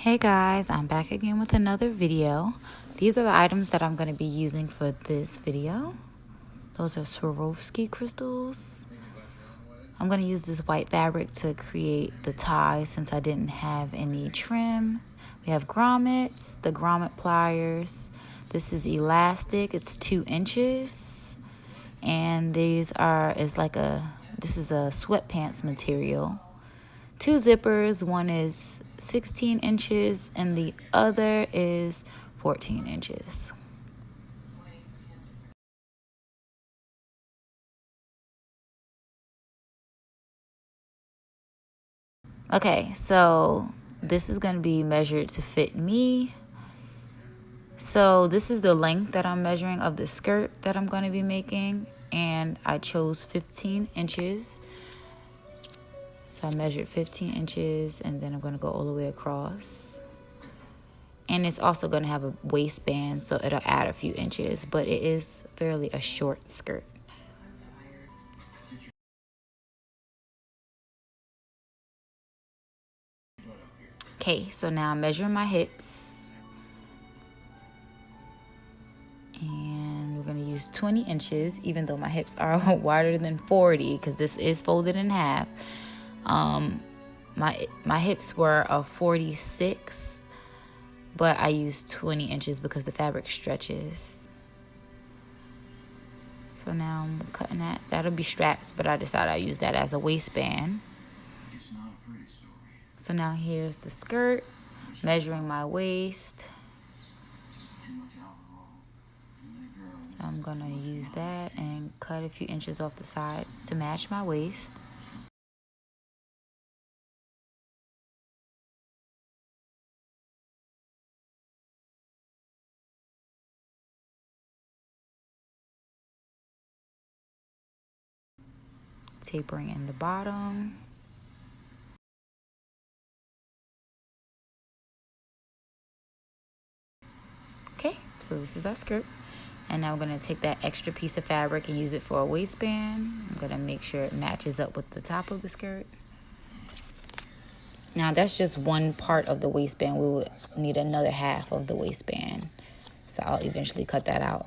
Hey guys, I'm back again with another video. These are the items that I'm going to be using for this video. Those are Swarovski crystals. I'm going to use this white fabric to create the tie since I didn't have any trim. We have grommets, the grommet pliers. This is elastic, it's 2 inches. And this is a sweatpants material. 2 zippers, one is 16 inches and the other is 14 inches. Okay, so this is going to be measured to fit me. So this is the length that I'm measuring of the skirt that I'm going to be making, and I chose 15 inches. So I measured 15 inches and then I'm going to go all the way across. And it's also going to have a waistband, so it'll add a few inches, but it is fairly a short skirt. Okay, so now I'm measuring my hips. And we're going to use 20 inches, even though my hips are wider than 40 because this is folded in half. My hips were a 46, but I used 20 inches because the fabric stretches. So now I'm cutting that. That'll be straps, but I decided I'd use that as a waistband. So now here's the skirt, measuring my waist. So I'm gonna use that and cut a few inches off the sides to match my waist. Tapering in the bottom. Okay, so this is our skirt. And now we're going to take that extra piece of fabric and use it for a waistband. I'm going to make sure it matches up with the top of the skirt. Now that's just one part of the waistband. We would need another half of the waistband. So I'll eventually cut that out.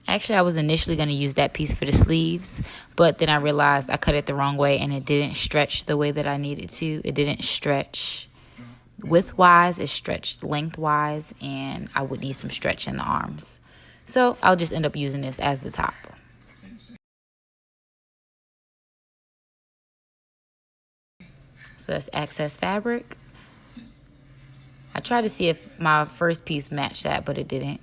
Actually, I was initially going to use that piece for the sleeves, but then I realized I cut it the wrong way and it didn't stretch the way that I needed to. It didn't stretch width-wise, it stretched length-wise, and I would need some stretch in the arms. So I'll just end up using this as the top. So that's excess fabric. I tried to see if my first piece matched that, but it didn't.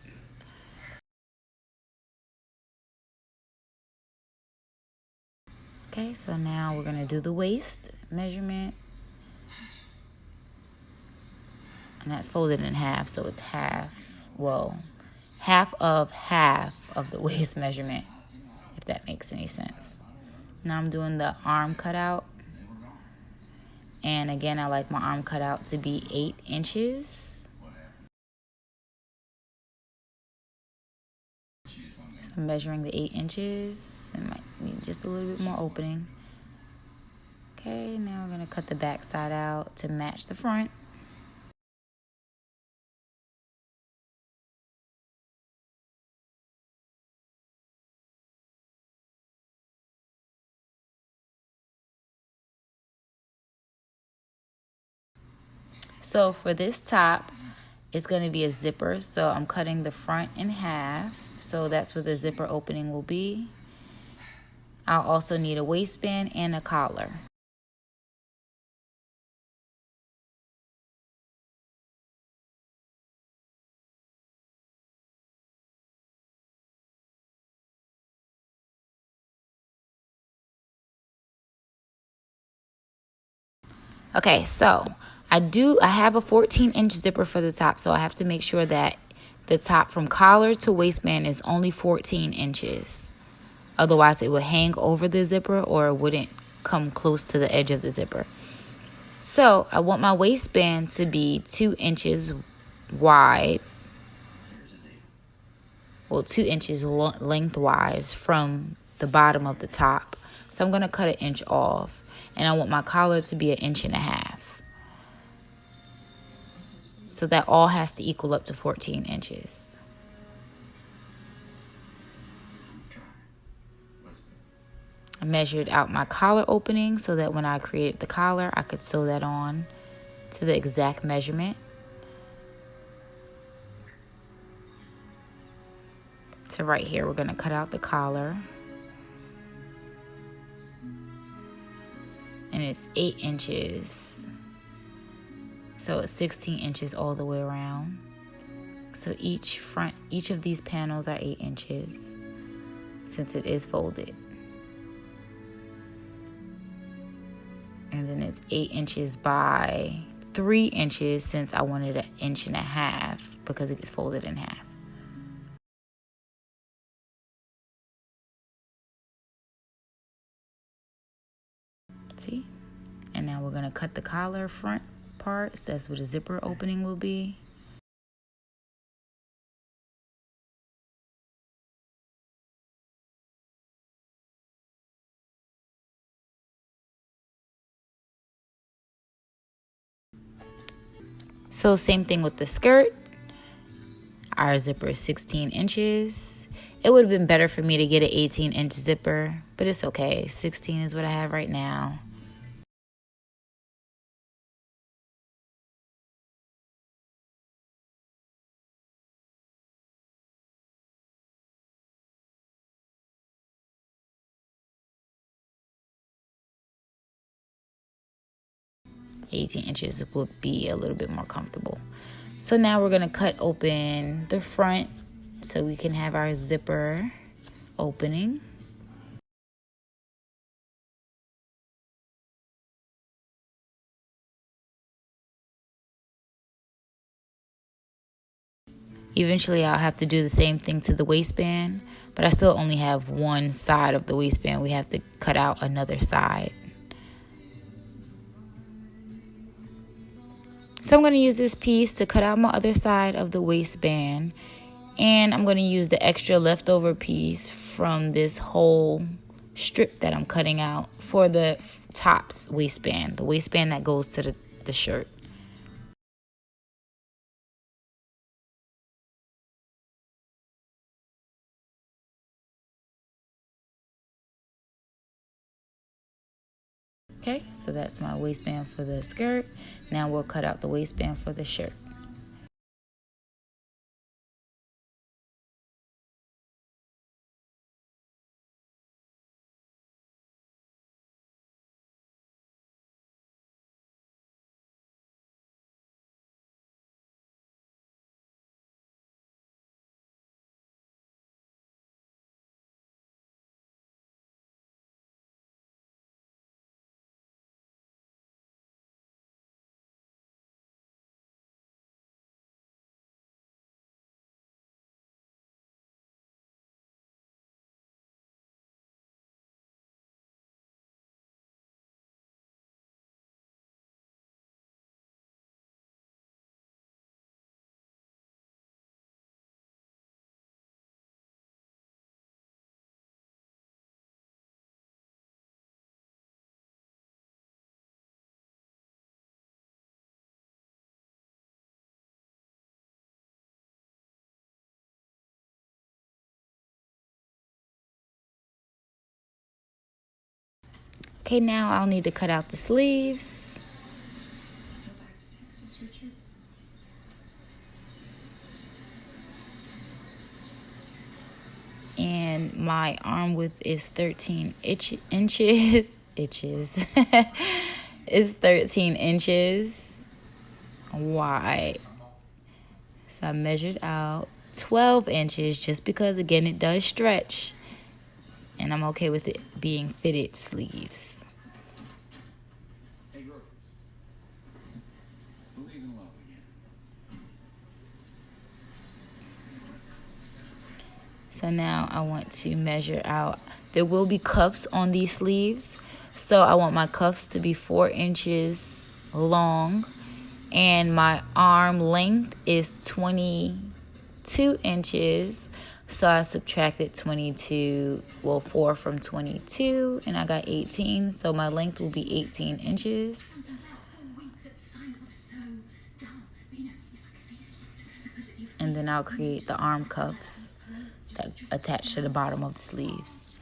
Okay, so now we're going to do the waist measurement. And that's folded in half, so it's half of the waist measurement, if that makes any sense. Now I'm doing the arm cutout. And again, I like my arm cutout to be 8 inches. So I'm measuring the 8 inches. It might need just a little bit more opening. Okay, now we're going to cut the back side out to match the front. So for this top, it's going to be a zipper. So I'm cutting the front in half. So that's where the zipper opening will be. I'll also need a waistband and a collar. Okay, so I have a 14-inch zipper for the top, so I have to make sure that the top from collar to waistband is only 14 inches. Otherwise, it would hang over the zipper or it wouldn't come close to the edge of the zipper. So I want my waistband to be 2 inches wide. Well, 2 inches lengthwise from the bottom of the top. So I'm going to cut 1 inch off. And I want my collar to be 1.5 inches. So that all has to equal up to 14 inches. I measured out my collar opening so that when I created the collar, I could sew that on to the exact measurement. So right here, we're going to cut out the collar. And it's 8 inches. So it's 16 inches all the way around. So each of these panels are 8 inches since it is folded. And then it's 8 inches by 3 inches since I wanted 1.5 inches because it gets folded in half. See? And now we're going to cut the collar front parts. That's where the zipper opening will be. So same thing with the skirt. Our zipper is 16 inches. It would have been better for me to get an 18-inch zipper, but it's okay. 16 is what I have right now. $18 inches would be a little bit more comfortable. So now we're going to cut open the front so we can have our zipper opening. Eventually I'll have to do the same thing to the waistband, but I still only have one side of the waistband. We have to cut out another side. So I'm going to use this piece to cut out my other side of the waistband. And I'm going to use the extra leftover piece from this whole strip that I'm cutting out for the top's waistband. The waistband that goes to the shirt. Okay, so that's my waistband for the skirt. Now we'll cut out the waistband for the shirt. Okay, now I'll need to cut out the sleeves. And my arm width is 13 inches. It's 13 inches wide. So I measured out 12 inches just because, again, it does stretch. And I'm okay with it being fitted sleeves. So now I want to measure out. There will be cuffs on these sleeves. So I want my cuffs to be 4 inches long. And my arm length is 22 inches. So I subtracted 4 from 22. And I got 18. So my length will be 18 inches. And then I'll create the arm cuffs that attach to the bottom of the sleeves.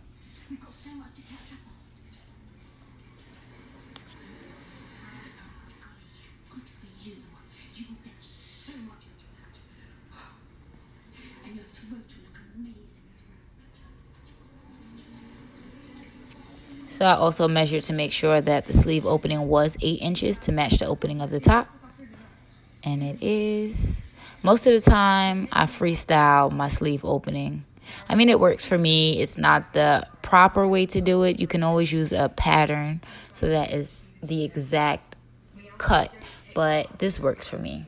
So I also measured to make sure that the sleeve opening was 8 inches to match the opening of the top. And it is. Most of the time, I freestyle my sleeve opening. I mean, it works for me. It's not the proper way to do it. You can always use a pattern so that is the exact cut. But this works for me.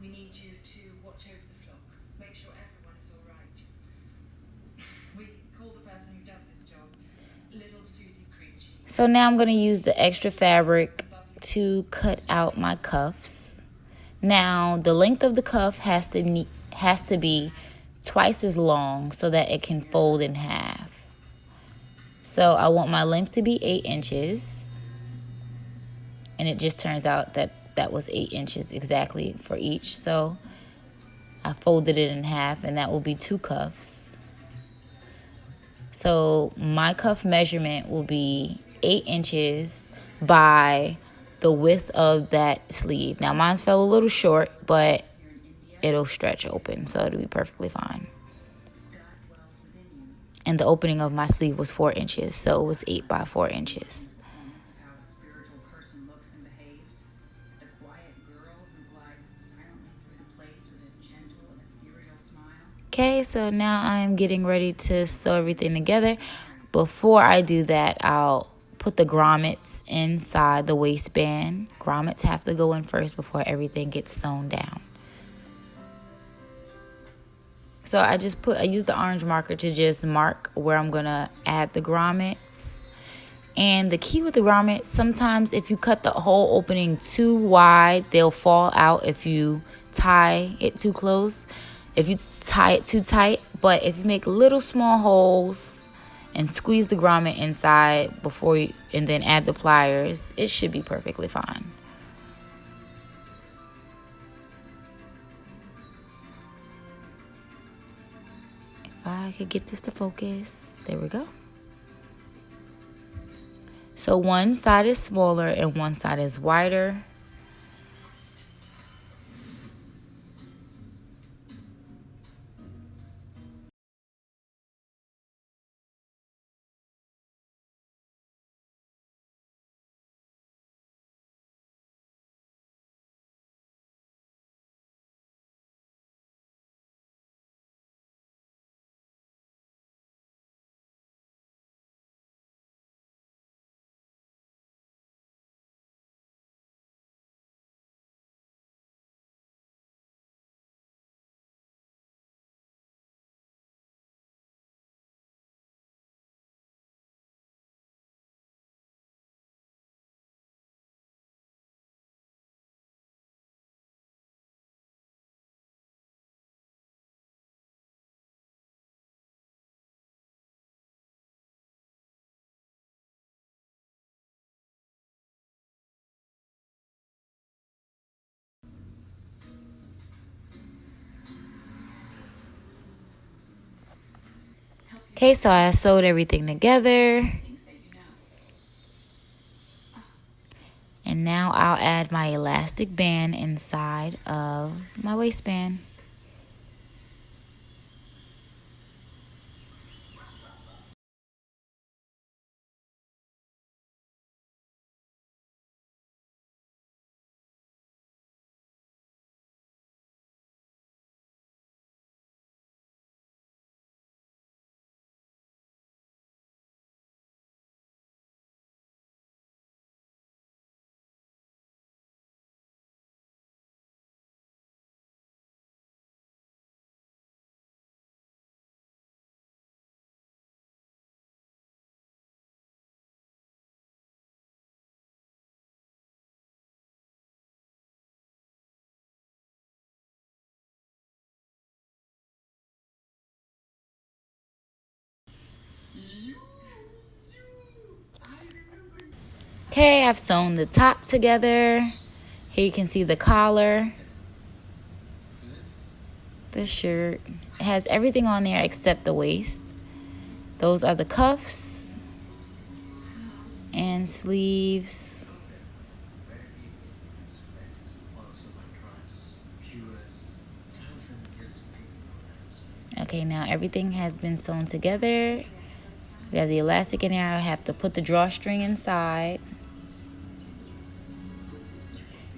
We need you to watch over the flock. Make sure everyone is all right. We call the person who does this job Little Susie Creechy. So now I'm going to use the extra fabric to cut out my cuffs. Now, the length of the cuff has to be twice as long so that it can fold in half. So I want my length to be 8 inches. And it just turns out that was 8 inches exactly for each. So I folded it in half, and that will be 2 cuffs. So my cuff measurement will be 8 inches by the width of that sleeve. Now, mine fell a little short, but it'll stretch open, so it'll be perfectly fine. And the opening of my sleeve was 4 inches, so it was 8 by 4 inches. Okay, so now I'm getting ready to sew everything together. Before I do that, I'll put the grommets inside the waistband. Grommets have to go in first before everything gets sewn down. So I used the orange marker to just mark where I'm gonna add the grommets. And the key with the grommets, sometimes if you cut the whole opening too wide, they'll fall out if you tie it too close. If you tie it too tight, but if you make little small holes and squeeze the grommet inside and then add the pliers, it should be perfectly fine. If I could get this to focus, there we go. So one side is smaller and one side is wider. Okay, so I sewed everything together. And now I'll add my elastic band inside of my waistband. Okay, I've sewn the top together. Here you can see the collar, the shirt. It has everything on there except the waist. Those are the cuffs and sleeves. Okay, now everything has been sewn together. We have the elastic in there. I have to put the drawstring inside.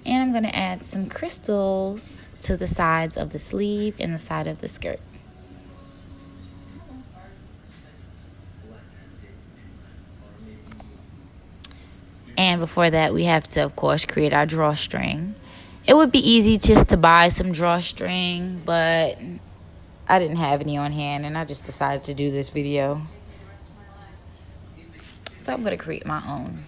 And I'm going to add some crystals to the sides of the sleeve and the side of the skirt. And before that, we have to, of course, create our drawstring. It would be easy just to buy some drawstring, but I didn't have any on hand, and I just decided to do this video. So I'm going to create my own.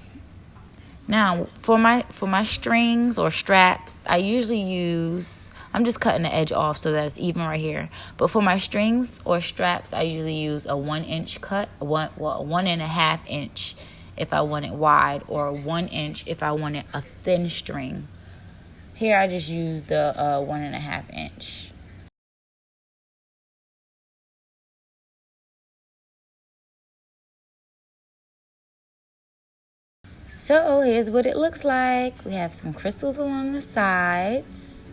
Now, for my strings or straps, I usually use, I'm just cutting the edge off so that it's even right here. But for my strings or straps, I usually use a 1-inch cut, a 1.5 inch if I want it wide, or 1 inch if I want it a thin string. Here I just use the 1.5 inch. So here's what it looks like. We have some crystals along the sides.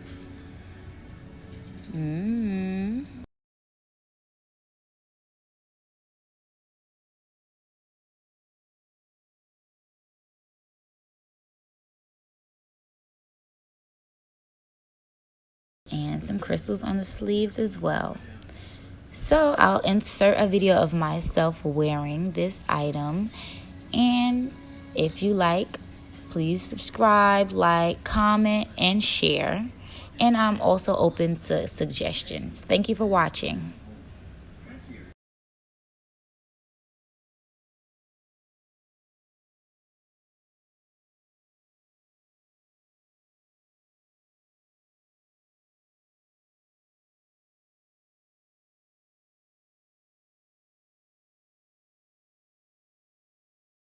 And some crystals on the sleeves as well. So I'll insert a video of myself wearing this item. And if you like, please subscribe, like, comment, and share. And I'm also open to suggestions. Thank you for watching.